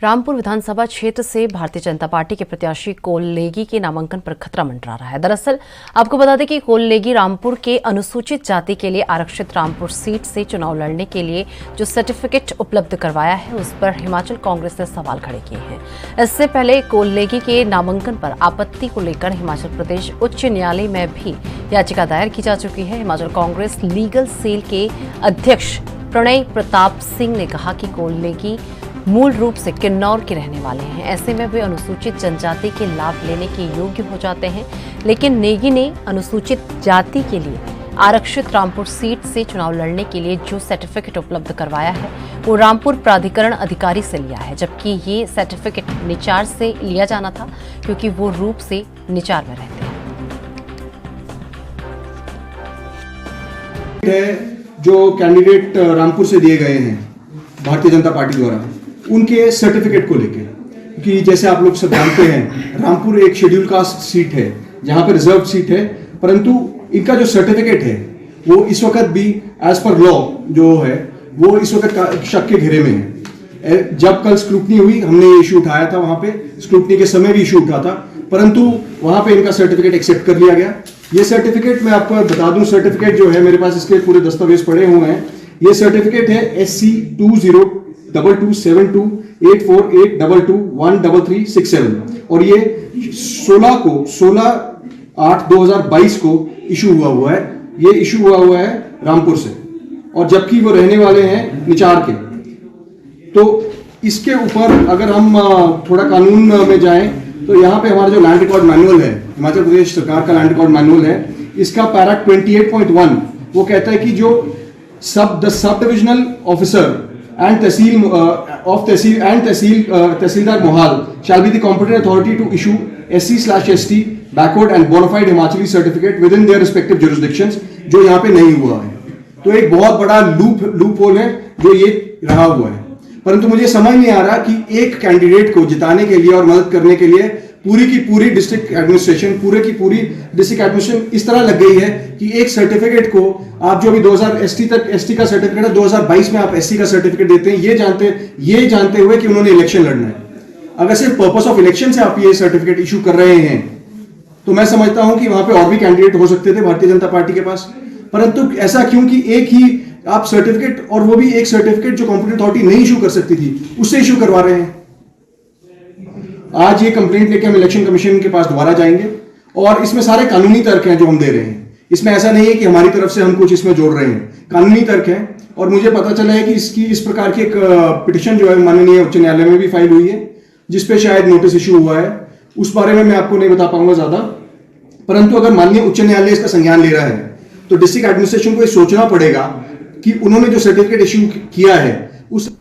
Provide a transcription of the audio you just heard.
रामपुर विधानसभा क्षेत्र से भारतीय जनता पार्टी के प्रत्याशी कोल्लेगी के नामांकन पर खतरा मंडरा रहा है। दरअसल आपको बता दें कि कोल्लेगी रामपुर के अनुसूचित जाति के लिए आरक्षित रामपुर सीट से चुनाव लड़ने के लिए जो सर्टिफिकेट उपलब्ध करवाया है उस पर हिमाचल कांग्रेस ने सवाल खड़े किए हैं। इससे पहले कोल्लेगी के नामांकन पर आपत्ति को लेकर हिमाचल प्रदेश उच्च न्यायालय में भी याचिका दायर की जा चुकी है। हिमाचल कांग्रेस लीगल सेल के अध्यक्ष प्रणय प्रताप सिंह ने कहा कि कोल्लेगी मूल रूप से किन्नौर के रहने वाले हैं, ऐसे में वे अनुसूचित जनजाति के लाभ लेने के योग्य हो जाते हैं। लेकिन नेगी ने अनुसूचित जाति के लिए आरक्षित रामपुर सीट से चुनाव लड़ने के लिए जो सर्टिफिकेट उपलब्ध करवाया है वो रामपुर प्राधिकरण अधिकारी से लिया है, जबकि ये सर्टिफिकेट निचार से लिया जाना था क्योंकि वो रूप से निचार में रहते हैं। जो कैंडिडेट रामपुर से दिए गए हैं भारतीय जनता पार्टी द्वारा, उनके सर्टिफिकेट को लेकर, क्योंकि जैसे आप लोग सब जानते हैं रामपुर एक शेड्यूल कास्ट सीट है जहां पर रिजर्व सीट है, परंतु इनका जो सर्टिफिकेट है वो इस वक्त भी एज पर लॉ जो है वो इस वक्त शक के घेरे में है। जब कल स्क्रूटनी हुई हमने ये इशू उठाया था, वहां पे स्क्रूटनी के समय भी इशू उठा था, परंतु वहां पे इनका सर्टिफिकेट एक्सेप्ट कर लिया गया। ये सर्टिफिकेट मैं आपको बता दूं, सर्टिफिकेट जो है मेरे पास इसके पूरे दस्तावेज पड़े हुए हैं। ये सर्टिफिकेट है SC 20227828221337 और ये 16/8/2022 को इशू हुआ है। ये इशू हुआ है रामपुर से, और जबकि वो रहने वाले हैं निचार के। तो इसके ऊपर अगर हम थोड़ा कानून में जाएं तो यहाँ पे हमारा जो लैंड रिकॉर्ड मैनुअल है, हिमाचल प्रदेश सरकार का लैंड रिकॉर्ड मैनुअल है, इसका पैरा 28.1 वो कहता है कि जो sub divisional officer and tehsildar Mohal shall be the competent authority to issue SC/ST backward and bonafide Himachali certificate within their respective jurisdictions, जो यहाँ पे नहीं हुआ है। तो एक बहुत बड़ा लूप होल है जो ये रहा हुआ है। परंतु मुझे समझ नहीं आ रहा कि एक कैंडिडेट को जिताने के लिए और मदद करने के लिए पूरी की पूरी डिस्ट्रिक्ट एडमिनिस्ट्रेशन इस तरह लग गई है कि एक सर्टिफिकेट को आप जो अभी 2000 ST का सर्टिफिकेट है, 2022 में आप SC का सर्टिफिकेट देते हैं, ये जानते हुए कि उन्होंने इलेक्शन लड़ना है। अगर सिर्फ पर्पस ऑफ इलेक्शन से आप ये सर्टिफिकेट इशू कर रहे हैं तो मैं समझता हूं कि वहां पे और भी कैंडिडेट हो सकते थे भारतीय जनता पार्टी के पास, परंतु ऐसा क्यों कि एक ही आप सर्टिफिकेट, और वो भी एक सर्टिफिकेट जो कॉम्पिटेंट अथॉरिटी नहीं इशू कर सकती थी, उससे इशू करवा रहे हैं। आज ये कंप्लेंट लेके हम इलेक्शन कमीशन के पास दोबारा जाएंगे और इसमें सारे कानूनी तर्क हैं जो हम दे रहे हैं। इसमें ऐसा नहीं है कि हमारी तरफ से हम कुछ इसमें जोड़ रहे हैं, कानूनी तर्क है। और मुझे पता चला है कि इस प्रकार की एक पिटिशन जो है माननीय उच्च न्यायालय में भी फाइल हुई है, जिसपे शायद नोटिस इशू हुआ है। उस बारे में मैं आपको नहीं बता पाऊंगा ज्यादा, परंतु अगर माननीय उच्च न्यायालय इसका संज्ञान ले रहा है तो डिस्ट्रिक्ट एडमिनिस्ट्रेशन को ये सोचना पड़ेगा कि उन्होंने जो सर्टिफिकेट इशू किया है उस